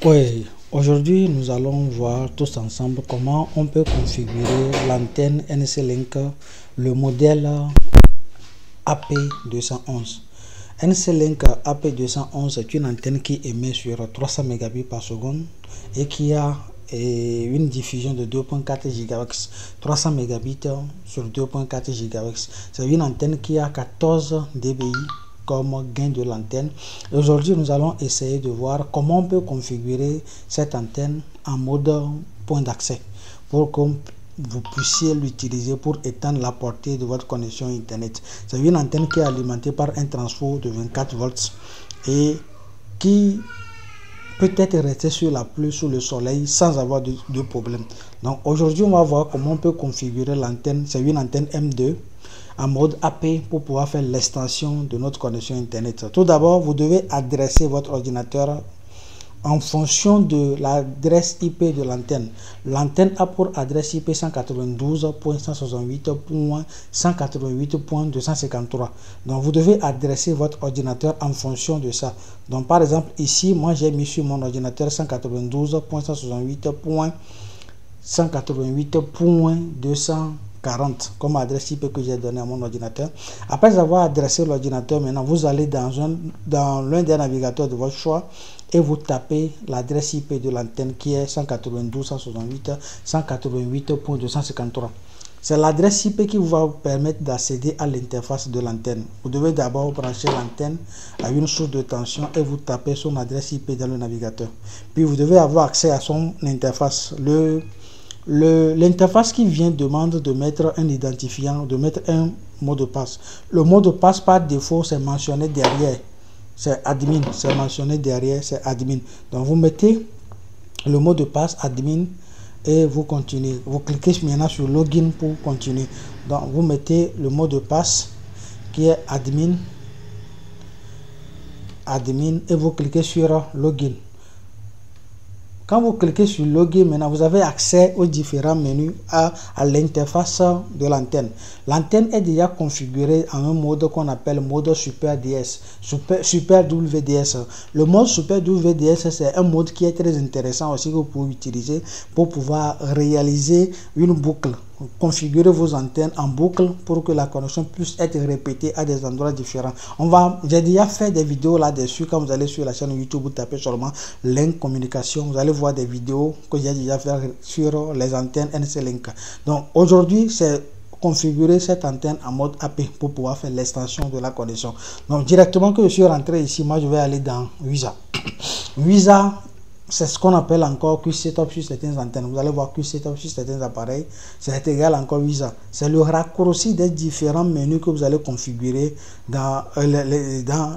Oui, aujourd'hui nous allons voir tous ensemble comment on peut configurer l'antenne NC-Link, le modèle AP211. NC-Link AP211 est une antenne qui émet sur 300 Mbps par seconde et qui a une diffusion de 2.4 GHz, 300 Mbps sur 2.4 GHz. C'est une antenne qui a 14 dBi comme gain de l'antenne. Aujourd'hui, nous allons essayer de voir comment on peut configurer cette antenne en mode point d'accès pour que vous puissiez l'utiliser pour étendre la portée de votre connexion internet. C'est une antenne qui est alimentée par un transfo de 24 volts et qui peut être restée sur la pluie, sous le soleil sans avoir de problème. Donc aujourd'hui, on va voir comment on peut configurer l'antenne. C'est une antenne M2 en mode AP pour pouvoir faire l'extension de notre connexion internet. Tout d'abord, vous devez adresser votre ordinateur en fonction de l'adresse IP de l'antenne. L'antenne a pour adresse IP 192.168.188.253. Donc vous devez adresser votre ordinateur en fonction de ça. Donc par exemple ici, moi j'ai mis sur mon ordinateur 192.168.188.240 comme adresse IP que j'ai donné à mon ordinateur. Après avoir adressé l'ordinateur, maintenant vous allez dans l'un des navigateurs de votre choix et vous tapez l'adresse IP de l'antenne qui est 192.168.188.253. C'est l'adresse IP qui va vous permettre d'accéder à l'interface de l'antenne. Vous devez d'abord brancher l'antenne à une source de tension et vous tapez son adresse IP dans le navigateur. Puis vous devez avoir accès à son interface. L'interface qui vient demande de mettre un identifiant, de mettre un mot de passe. Le mot de passe par défaut, c'est mentionné derrière. C'est admin, c'est mentionné derrière, c'est admin. Donc vous mettez le mot de passe admin et vous continuez. Vous cliquez maintenant sur login pour continuer. Donc vous mettez le mot de passe qui est admin et vous cliquez sur login. Quand vous cliquez sur login, maintenant vous avez accès aux différents menus à l'interface de l'antenne. L'antenne est déjà configurée en un mode qu'on appelle mode Super DS, Super WDS. Le mode Super WDS, c'est un mode qui est très intéressant aussi que vous pouvez utiliser pour pouvoir réaliser une boucle. Configurer vos antennes en boucle pour que la connexion puisse être répétée à des endroits différents. J'ai déjà fait des vidéos là-dessus. Quand vous allez sur la chaîne YouTube, vous tapez seulement Link Communication, vous allez voir des vidéos que j'ai déjà fait sur les antennes NC-Link. Donc aujourd'hui, c'est configurer cette antenne en mode AP pour pouvoir faire l'extension de la connexion. Donc directement que je suis rentré ici, moi je vais aller dans Visa. Visa, c'est ce qu'on appelle encore Quick Setup sur certaines antennes. Vous allez voir Quick Setup sur certains appareils. C'est égal encore Visa. C'est le raccourci des différents menus que vous allez configurer dans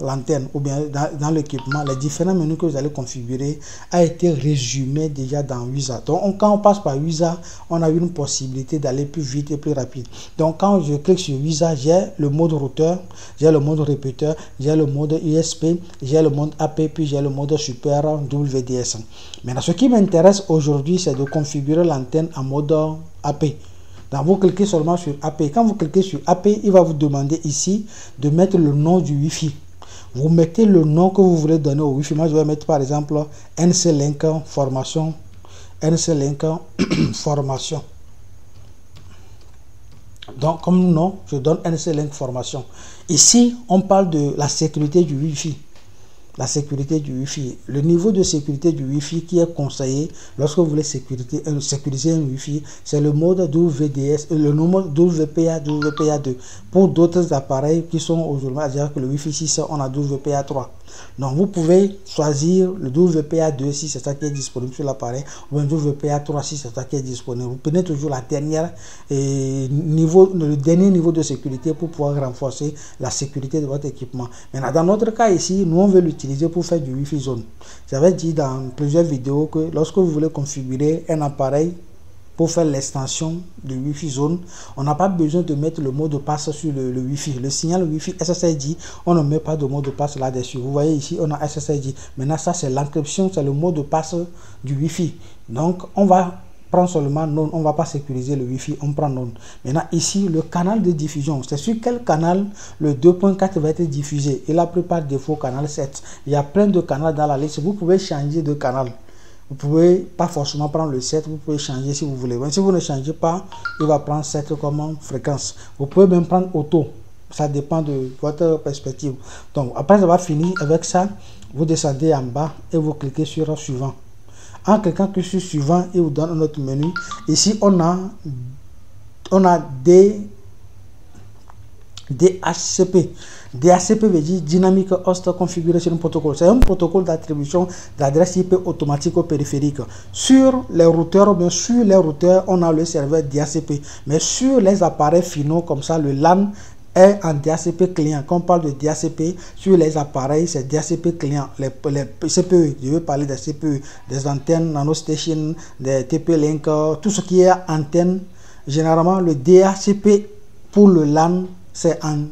l'antenne ou bien dans l'équipement. Les différents menus que vous allez configurer a été résumé déjà dans Visa. Donc quand on passe par Visa, on a une possibilité d'aller plus vite et plus rapide. Donc quand je clique sur Visa, j'ai le mode routeur, j'ai le mode répéteur, j'ai le mode ISP, j'ai le mode AP, puis j'ai le mode Super WDS. Maintenant, ce qui m'intéresse aujourd'hui, c'est de configurer l'antenne en mode AP. Donc, vous cliquez seulement sur AP. Quand vous cliquez sur AP, il va vous demander ici de mettre le nom du Wi-Fi. Vous mettez le nom que vous voulez donner au Wi-Fi. Moi, je vais mettre par exemple NC-Link formation. NC-Link formation. Donc, comme nom, je donne NC-Link formation. Ici, on parle de la sécurité du Wi-Fi. La sécurité du Wi-Fi, le niveau de sécurité du Wi-Fi qui est conseillé lorsque vous voulez sécuriser un Wi-Fi, c'est le mode WDS, le mode WPA2. Pour d'autres appareils qui sont aujourd'hui, c'est-à-dire que le Wi-Fi 6, on a WPA3. Donc vous pouvez choisir le WPA2 si c'est ça qui est disponible sur l'appareil, ou un WPA3 si c'est ça qui est disponible. Vous prenez toujours le dernier niveau de sécurité pour pouvoir renforcer la sécurité de votre équipement. Maintenant, dans notre cas ici, nous on veut l'utiliser pour faire du Wi-Fi zone. J'avais dit dans plusieurs vidéos que lorsque vous voulez configurer un appareil pour faire l'extension de Wi-Fi zone, on n'a pas besoin de mettre le mot de passe sur le Wi-Fi. Le signal Wi-Fi SSID, on ne met pas de mot de passe là-dessus. Vous voyez ici, on a SSID. Maintenant, ça, c'est l'encryption, c'est le mot de passe du Wi-Fi. Donc, on va prendre seulement non, on ne va pas sécuriser le Wi-Fi, on prend non. Maintenant, ici, le canal de diffusion, c'est sur quel canal le 2.4 va être diffusé. Et la plupart des faux, canal 7. Il y a plein de canaux dans la liste. Vous pouvez changer de canal. Vous pouvez pas forcément prendre le 7, vous pouvez changer si vous voulez. Mais si vous ne changez pas, il va prendre 7 comme fréquence. Vous pouvez même prendre auto. Ça dépend de votre perspective. Donc, après avoir fini avec ça, vous descendez en bas et vous cliquez sur suivant. En cliquant sur suivant, il vous donne un autre menu. Ici, on a DHCP. DHCP veut dire Dynamic Host Configuration Protocol. C'est un protocole d'attribution d'adresse IP automatique au périphérique. Sur les routeurs, bien sûr, les routeurs, on a le serveur DHCP. Mais sur les appareils finaux, comme ça, le LAN est en DHCP client. Quand on parle de DHCP, sur les appareils, c'est DHCP client. Les CPU, je veux parler des CPU, des antennes, nanostation, des TP-Link, tout ce qui est antenne. Généralement, le DHCP pour le LAN, c'est en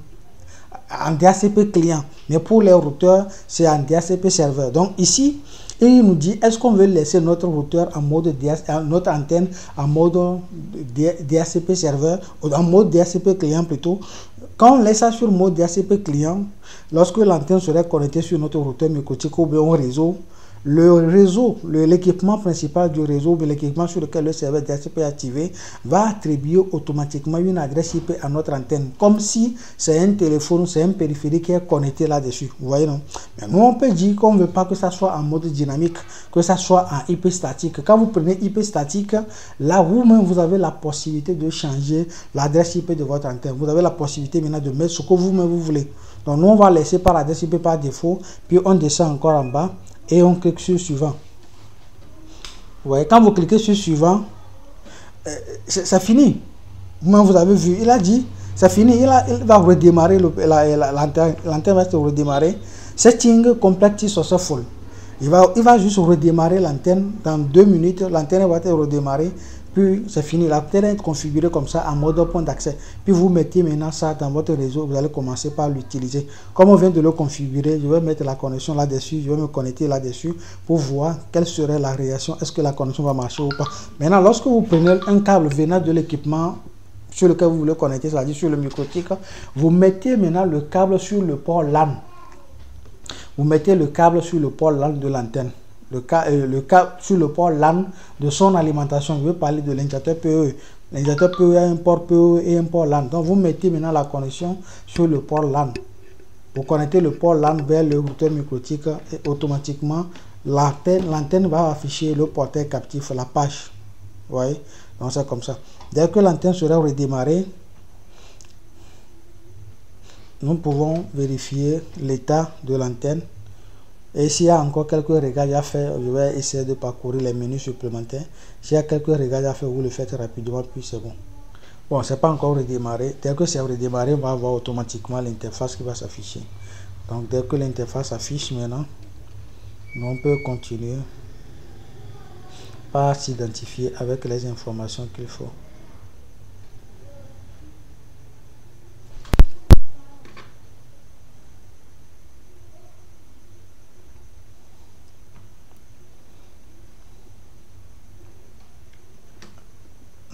DHCP client, mais pour les routeurs, c'est en DHCP serveur. Donc ici, il nous dit, est-ce qu'on veut laisser notre routeur en mode notre antenne en mode DHCP serveur, ou en mode DHCP client plutôt. Quand on laisse ça sur mode DHCP client, lorsque l'antenne serait connectée sur notre routeur microtique ou bien au réseau, l'équipement principal du réseau, l'équipement sur lequel le serveur DHCP est activé, va attribuer automatiquement une adresse IP à notre antenne, comme si c'est un téléphone, c'est un périphérique qui est connecté là-dessus. Vous voyez, non? Mais nous, on peut dire qu'on ne veut pas que ça soit en mode dynamique, que ça soit en IP statique. Quand vous prenez IP statique, là, vous-même, vous avez la possibilité de changer l'adresse IP de votre antenne. Vous avez la possibilité maintenant de mettre ce que vous-même vous voulez. Donc, nous, on va laisser par adresse IP par défaut, puis on descend encore en bas. Et on clique sur suivant. Vous voyez, quand vous cliquez sur suivant, c'est fini. Vous avez vu, il a dit, c'est fini. Il va redémarrer, l'antenne va se redémarrer. Setting complete successful. Il va juste redémarrer l'antenne. Dans 2 minutes, l'antenne va être redémarrée. Puis c'est fini. L'antenne est configurée comme ça en mode point d'accès. Puis vous mettez maintenant ça dans votre réseau. Vous allez commencer par l'utiliser. Comme on vient de le configurer, je vais mettre la connexion là-dessus. Je vais me connecter là-dessus pour voir quelle serait la réaction. Est-ce que la connexion va marcher ou pas. Maintenant, lorsque vous prenez un câble venant de l'équipement sur lequel vous voulez connecter, c'est-à-dire sur le microtique, vous mettez maintenant le câble sur le port LAN. Vous mettez le câble sur le port LAN de l'antenne. Le câble sur le port LAN de son alimentation. Je veux parler de l'injecteur PE. L'injecteur PE a un port PE et un port LAN. Donc vous mettez maintenant la connexion sur le port LAN. Vous connectez le port LAN vers le routeur microtique et automatiquement l'antenne va afficher le portail captif, la page. Vous voyez? Donc c'est comme ça. Dès que l'antenne sera redémarrée, nous pouvons vérifier l'état de l'antenne. Et s'il y a encore quelques réglages à faire, je vais essayer de parcourir les menus supplémentaires. S'il y a quelques réglages à faire, vous le faites rapidement, puis c'est bon. Bon, c'est pas encore redémarré. Dès que c'est redémarré, on va avoir automatiquement l'interface qui va s'afficher. Donc, dès que l'interface s'affiche maintenant, on peut continuer par s'identifier avec les informations qu'il faut.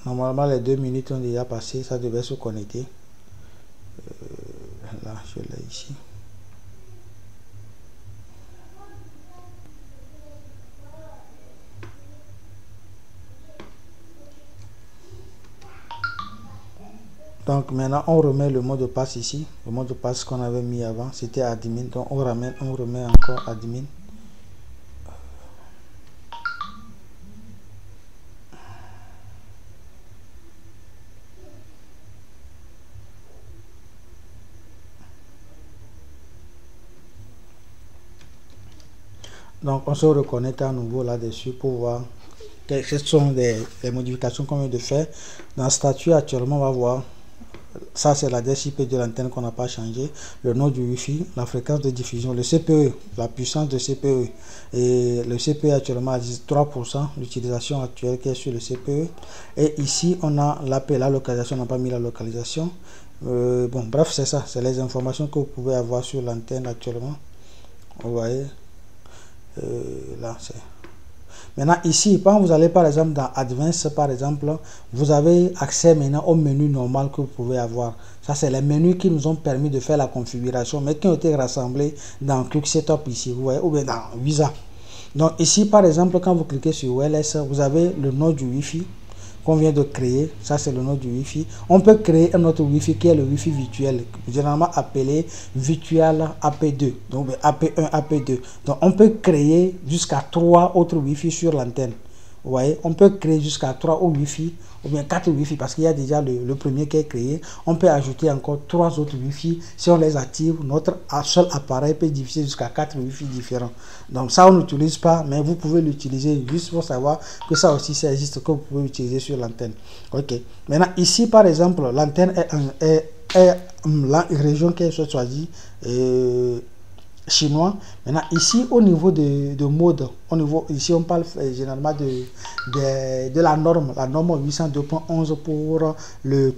Normalement, les 2 minutes ont déjà passé, ça devait se connecter. Là, je l'ai ici. Donc maintenant, on remet le mot de passe ici. Le mot de passe qu'on avait mis avant, c'était admin. Donc on remet encore admin. Donc on se reconnecte à nouveau là-dessus pour voir quelles sont les modifications qu'on vient de faire. Dans le statut actuellement, on va voir, ça c'est l'adresse IP de l'antenne qu'on n'a pas changé, le nom du Wi-Fi, la fréquence de diffusion, le CPE, la puissance de CPE. Et le CPE actuellement à 3%, l'utilisation actuelle qui est sur le CPE. Et ici on a l'appel, la localisation, on n'a pas mis la localisation. Bon, bref, c'est ça, c'est les informations que vous pouvez avoir sur l'antenne actuellement. Vous voyez. Là c'est maintenant ici quand vous allez par exemple dans Advanced, par exemple vous avez accès maintenant au menu normal que vous pouvez avoir. Ça c'est les menus qui nous ont permis de faire la configuration mais qui ont été rassemblés dans Quick Setup ici, vous voyez, ou bien dans Visa. Donc ici par exemple, quand vous cliquez sur OLS, vous avez le nom du Wi-Fi qu'on vient de créer. Ça c'est le nom du Wi-Fi. On peut créer un autre Wi-Fi qui est le Wi-Fi virtuel, généralement appelé Virtual AP2, donc AP1, AP2. Donc on peut créer jusqu'à 3 autres Wi-Fi sur l'antenne. Vous voyez, on peut créer jusqu'à 3 Wi-Fi ou bien 4 Wi-Fi parce qu'il y a déjà le premier qui est créé. On peut ajouter encore 3 autres Wi-Fi. Si on les active, notre seul appareil peut diffuser jusqu'à 4 Wi-Fi différents. Donc ça, on n'utilise pas, mais vous pouvez l'utiliser juste pour savoir que ça aussi, ça existe, que vous pouvez utiliser sur l'antenne. Ok. Maintenant, ici, par exemple, l'antenne est la région qui est choisie. Chinois. Maintenant ici au niveau de mode, ici on parle généralement de la norme 802.11 pour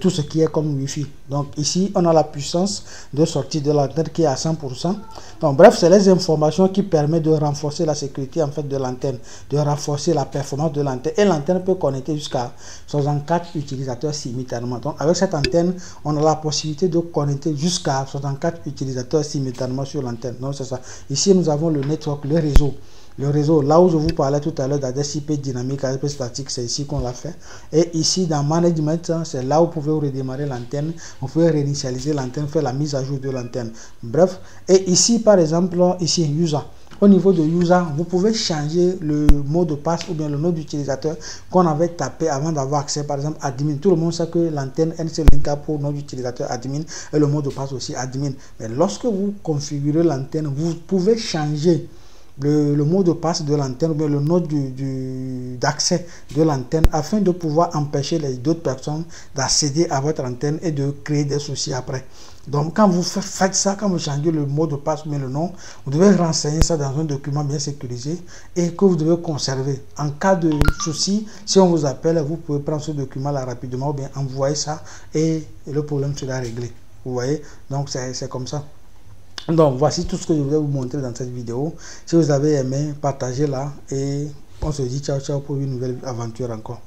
tout ce qui est comme Wi-Fi. Donc ici on a la puissance de sortie de l'antenne qui est à 100%. Donc bref, c'est les informations qui permettent de renforcer la sécurité en fait de l'antenne, de renforcer la performance de l'antenne, et l'antenne peut connecter jusqu'à 64 utilisateurs simultanément. Donc avec cette antenne, on a la possibilité de connecter jusqu'à 64 utilisateurs simultanément sur l'antenne. Donc c'est ça. Ici nous avons le network, le réseau. Le réseau, là où je vous parlais tout à l'heure d'adresse IP dynamique, IP statique, c'est ici qu'on l'a fait. Et ici, dans Management, c'est là où vous pouvez redémarrer l'antenne, vous pouvez réinitialiser l'antenne, faire la mise à jour de l'antenne. Bref, et ici, par exemple, ici, User. Au niveau de User, vous pouvez changer le mot de passe ou bien le nom d'utilisateur qu'on avait tapé avant d'avoir accès, par exemple, admin. Tout le monde sait que l'antenne NC-Link a pour nom d'utilisateur admin et le mot de passe aussi admin. Mais lorsque vous configurez l'antenne, vous pouvez changer le mot de passe de l'antenne ou bien le nom d'accès de l'antenne afin de pouvoir empêcher les d'autres personnes d'accéder à votre antenne et de créer des soucis après. Donc quand vous faites ça, quand vous changez le mot de passe ou bien le nom, vous devez renseigner ça dans un document bien sécurisé et que vous devez conserver. En cas de souci, si on vous appelle, vous pouvez prendre ce document là rapidement ou bien envoyer ça et le problème sera réglé. Vous voyez, donc c'est comme ça. Donc voici tout ce que je voulais vous montrer dans cette vidéo. Si vous avez aimé, partagez-la et on se dit ciao ciao pour une nouvelle aventure encore.